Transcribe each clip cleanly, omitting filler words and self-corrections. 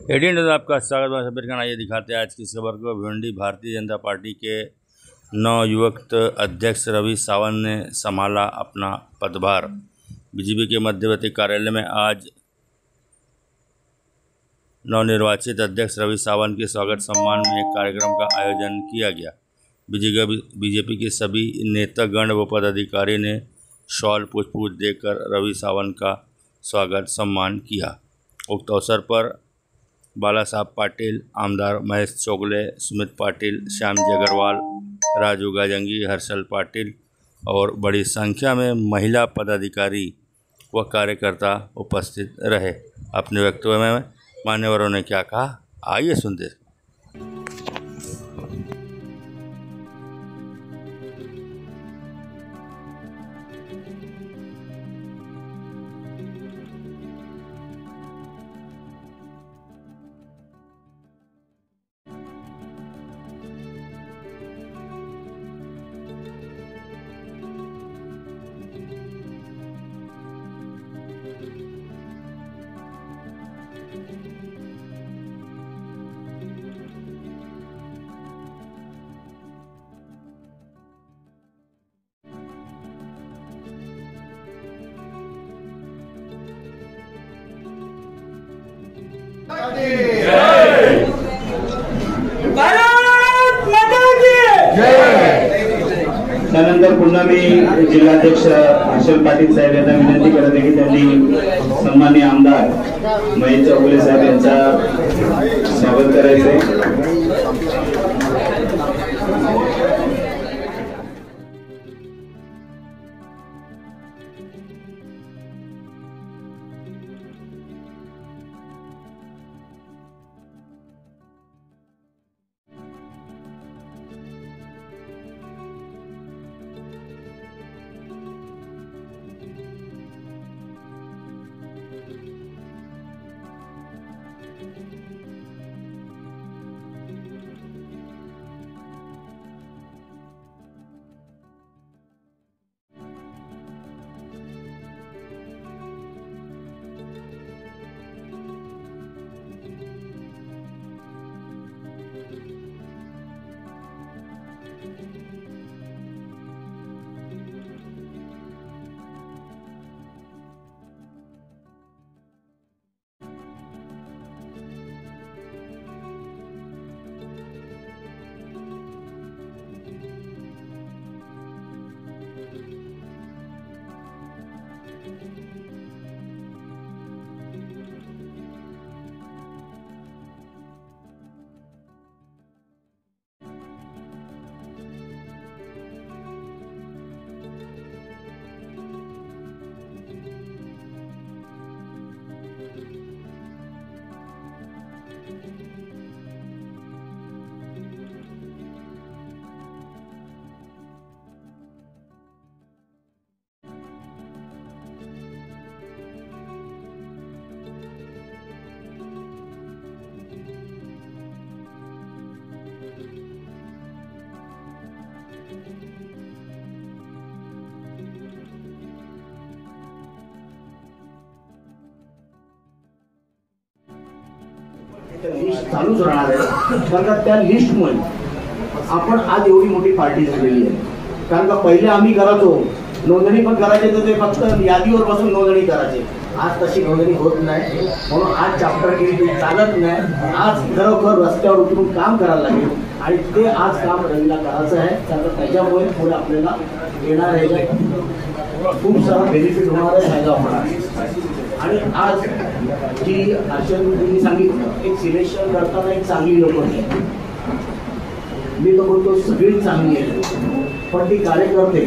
Eighteen news आपका स्वागत है। सबीर खान, आइए दिखाते हैं आज की खबर को। भिवंडी भारतीय जनता पार्टी के नवनियुक्त अध्यक्ष रवि सावंत ने संभाला अपना पदभार। बीजेपी के मध्यवर्ती कार्यालय में आज नवनिर्वाचित अध्यक्ष रवि सावंत के स्वागत सम्मान में एक कार्यक्रम का आयोजन किया गया। बीजेपी के सभी नेतागण व पदाधिकारी ने शॉल पुष्प देकर रवि सावंत का स्वागत सम्मान किया। उक्त अवसर पर बाला साहब पाटिल, आमदार महेश चोगले, सुमित पाटिल, श्यामजी अग्रवाल, राजू गाजंगी, हर्षल पाटिल और बड़ी संख्या में महिला पदाधिकारी व कार्यकर्ता उपस्थित रहे। अपने वक्तव्य में मान्यवरों ने क्या कहा, आइए सुनते। त्यानंतर पुन्हा मी जिल्हाध्यक्ष हर्षल पाटील साहेब यांना विनंती करते की त्यांनी सन्माननीय आमदार महेश चौगुले साहेब यांचा स्वागत करायचे। लिस्ट चालूच राहणार आहे, कारण त्या लिस्टमुळे आपण आज एवढी मोठी पार्टी झालेली आहे। कारण का पहिले आम्ही करायचो नोंदणी पण करायचे तर ते फक्त यादीवर बसून नोंदणी करायचे, आज तशी नोंदणी होत नाही। म्हणून आज चॅप्टरगिरी चालत नाही, आज खरोखर रस्त्यावर उतरून काम करायला लागेल आणि ते आज काम रवीला करायचं आहे। कारण त्याच्यामुळे पुढे आपल्याला येणार आहे खूप सारा बेनिफिट होणार आहे ह्याचा। आणि आज जी हर्षलजींनी सांगितलं एक सिलेक्शन करताना एक चांगली लोक आहेत, मी तो बोलतो सगळी चांगली आहे, पण ती कार्यकर्ते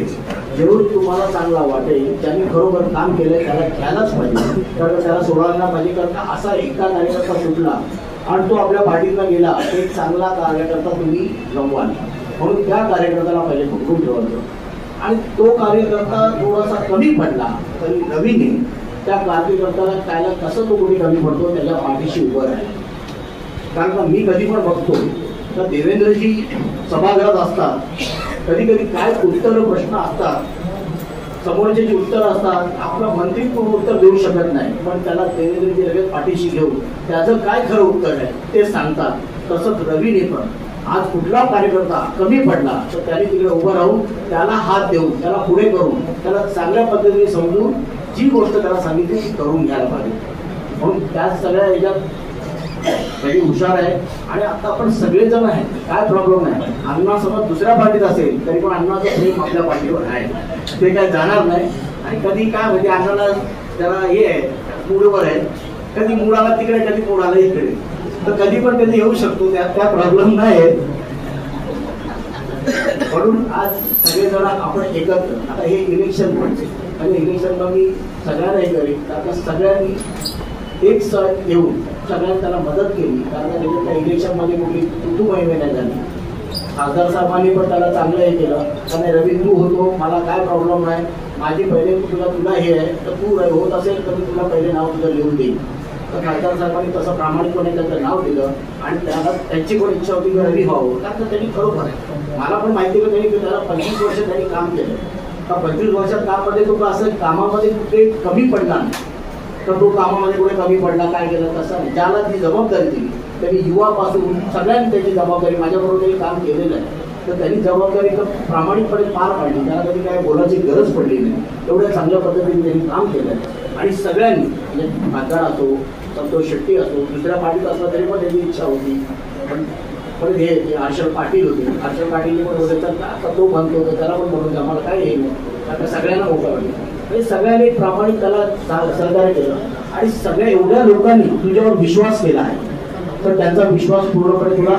जरूर तुम्हाला चांगला वाटेल ज्यांनी खरोखर काम केलंय त्याला घ्यायलाच पाहिजे, कारण त्याला सोडायला पाहिजे। कारण असा एका कार्यकर्ता सुटला आणि तो आपल्या पार्टीला गेला, एक चांगला कार्यकर्ता तुम्ही गमवाल, म्हणून त्या कार्यकर्त्याला पहिले पकडून ठेवायचं। आणि तो कार्यकर्ता थोडासा कमी पडला तरी रवीने त्या कार्यकर्त्याला त्याला कसं तो कोणी कमी पडतो त्याच्या पाठीशी उभं राहिलं। कारण का मी कधी पण बघतो तर देवेंद्रजी सभागृहात असतात, कधी कधी काय उत्तर प्रश्न असतात समोरचे जे उत्तर असतात आपला मंत्री उत्तर देऊ शकत नाही, पण त्याला देवेंद्रजी लगेच पाठीशी घेऊन त्याचं काय खरं उत्तर आहे ते सांगतात. तसंच रवीने पण आज कुठला कार्यकर्ता कमी पडला तर त्याने तिकडे उभं राहून त्याला हात देऊन त्याला पुढे करून त्याला चांगल्या पद्धतीने समजून जी गोष्ट त्याला सांगितली ती करून घ्यायला पाहिजे. म्हणून त्या सगळ्या याच्यात तरी हुशार आहे. आणि आता आपण सगळेजण आहे, काय प्रॉब्लेम नाही. अण्णा समज दुसऱ्या पार्टीत असेल तरी पण अण्णाचं प्रेम आपल्या पार्टीवर आहे, ते काय जाणार नाही. आणि कधी काय म्हणजे अण्णाला त्याला हे आहे मूडवर आहे, कधी मूड आला तिकडे कधी मूड आला इकडे, तर कधी पण कधी येऊ शकतो, त्यात काय प्रॉब्लेम नाही. म्हणून आज सगळेजण आपण एकत्र आता हे इलेक्शन पडते आणि इलेक्शनला मी सगळ्यांना हे करेन. आता सगळ्यांनी एक सण येऊन सगळ्यांनी त्याला मदत केली, कारण त्या इलेक्शनमध्ये कुठली तू महिने नाही झाली. खासदार साहेबांनी पण त्याला चांगलं हे केलं. आणि रवी तू होतो, मला काय प्रॉब्लेम नाही, माझी पहिले तुला हे आहे तर तू होत असेल तर मी तुला पहिले नाव तुझं लिहून देईन. तर खासदार साहेबांनी तसं प्रामाणिकपणे त्याचं नाव दिलं आणि त्याला त्यांची पण इच्छा होती की रवी व्हावं, कारण त्यांनी खरोखर आहे. मला पण माहिती होतं त्यांनी त्याला 25 वर्ष त्यांनी काम केलं. का 25 वर्षात कामामध्ये तो असं कामामध्ये कुठे कमी पडला नाही, तर तो कामामध्ये कुठे कमी पडला काय केलं तसं नाही. ज्याला ती जबाबदारी दिली त्यांनी युवापासून सगळ्यांनी त्याची जबाबदारी माझ्याबरोबर त्यांनी काम केलेलं आहे, तर त्यांनी जबाबदारी प्रामाणिकपणे पार पाडली. त्याला कधी काय बोलायची गरज पडली नाही, एवढ्या चांगल्या पद्धतीने त्यांनी काम केलं. आणि सगळ्यांनी म्हणजे खासदार असो, संतोष शेट्टी असो, दुसऱ्या पार्टीत असला तरी पण त्यांची इच्छा होती. पण हे हर्षद पाटील होते, हर्षद पाटील पण होते, तर आता तो म्हणतो तर त्याला पण म्हणून आम्हाला काय येईल, आता सगळ्यांना मोका वाटलं. म्हणजे सगळ्यांनी प्रामाणिक त्याला सहकार्य केलं. आणि सगळ्या एवढ्या लोकांनी तुझ्यावर विश्वास केला आहे, तर त्यांचा विश्वास पूर्णपणे तुला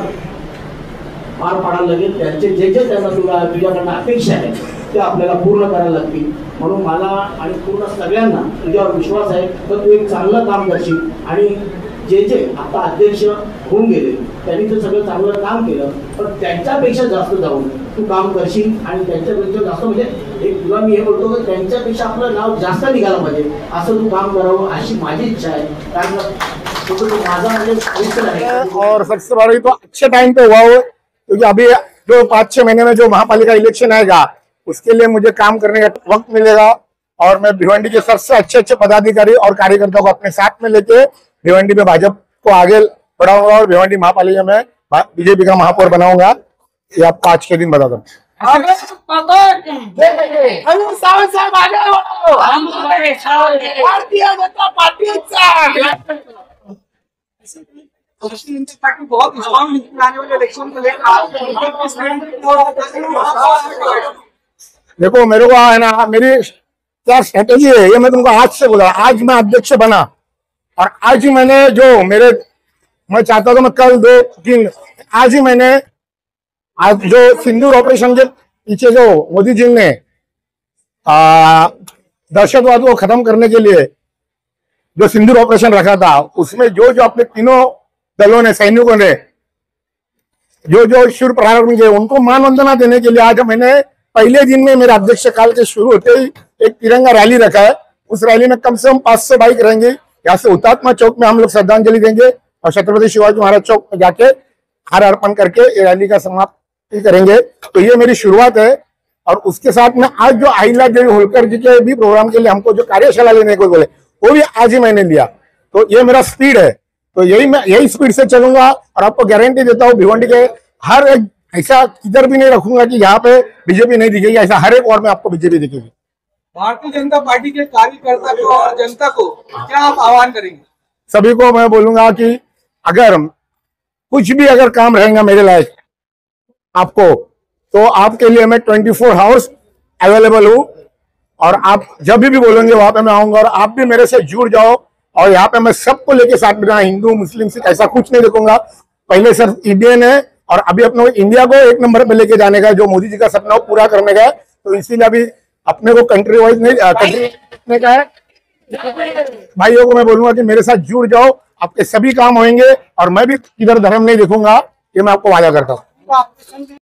पार पाडायला लागेल. त्यांचे जे जे त्यांना तुझ्याकडनं अपेक्षा आहे ते आपल्याला पूर्ण करायला लागतील. म्हणून मला आणि पूर्ण सगळ्यांना तुझ्यावर विश्वास आहे, तर तू एक चांगलं काम करशील. आणि जे जे आता अध्यक्ष होऊन गेले त्यांनी तर सगळं चांगलं काम केलं, पण त्यांच्यापेक्षा जास्त जाऊन तू काम करशील. आणि त्यांच्यापेक्षा जास्त म्हणजे एक तुला मी हे बोलतो की त्यांच्यापेक्षा आपलं नाव जास्त निघालं पाहिजे असं तू काम करावं अशी माझी इच्छा आहे. कारण तो माझा म्हणजे मित्र आहे. और सबसे बड़ा तो अच्छे टाइम पे हुआ हो, क्योंकि अभी जो 5-6 महीने में जो महापालिका इलेक्शन आएगा उसके लिए मुझे काम करने का वक्त मिलेगा. और मैं भिवंडी के सबसे अच्छे अच्छे और कार्यकर्ताओं को अपने साथ में लेके भिवंडी में भाजपा को आगे बढ़ाऊंगा और भिवंडी महापालिका में बीजेपी का महापौर बनाऊंगा. ये आपको आज के दिन बता दूं. बहुत आने वाले इलेक्शन को देखो मेरे को है ना, मेरी क्या स्ट्रेटेजी है ये मैं तुमको आज से बोला. आज मैं अध्यक्ष बना और आज ही मैंने जो मैं चाहता हूँ मैं कल 2-3 आज ही मैंने आज जो सिंदूर ऑपरेशन के पीछे जो मोदी जी ने दहशतवाद को खत्म करने के लिए जो सिंदूर ऑपरेशन रखा था, उसमें जो जो अपने तीनों दलों ने सैनिकों ने जो जो शूर प्रारंभ किए उनको मान वंदना देने के लिए आज मैंने पहले दिन में मेरे अध्यक्ष काल के शुरू होते ही एक तिरंगा रैली रखा है. उस रैली में कम से कम 500 बाइक रहेंगे. यहाँ से हुतात्मा चौक में हम लोग श्रद्धांजलि देंगे और छत्रपति शिवाजी महाराज चौक में जाके हार अर्पण करके ये रैली का समाप्ति करेंगे. तो ये मेरी शुरुआत है. और उसके साथ में आज जो अहिल्या देवी होलकर जी के भी प्रोग्राम के लिए हमको जो कार्यशाला लेने को बोले वो भी आज ही मैंने लिया. तो ये मेरा स्पीड है, तो यही स्पीड से चलूंगा. और आपको गारंटी देता हूँ भिवंडी के हर एक ऐसा किधर भी नहीं रखूंगा कि यहाँ पे बीजेपी नहीं दिखेगी. ऐसा हर एक वार्ड में आपको बीजेपी दिखेगी. भारतीय जनता पार्टी के कार्यकर्ता को और जनता को क्या आप आह्वान करेंगे? सभी को मैं बोलूंगा कि अगर कुछ भी अगर काम रहेगा मेरे लायक आपको, तो आपके लिए मैं 24 आवर्स अवेलेबल हूँ. और आप जब भी बोलेंगे वहां पे मैं आऊंगा. और आप भी मेरे से जुड़ जाओ. और यहाँ पे मैं सबको लेके साथ में, हिंदू मुस्लिम सिख ऐसा कुछ नहीं देखूंगा. पहले सिर्फ इंडियन है और अभी अपने इंडिया को 1 नंबर पे लेके जाने का जो मोदी जी का सपना वो पूरा करने का है. तो इसीलिए अभी अपने को कंट्री वाइज नहीं कंट्री का है. भाइयों को मैं बोलूंगा कि मेरे साथ जुड़ जाओ, आपके सभी काम होंगे. और मैं भी किधर धर्म नहीं देखूंगा, ये मैं आपको वादा करता हूँ.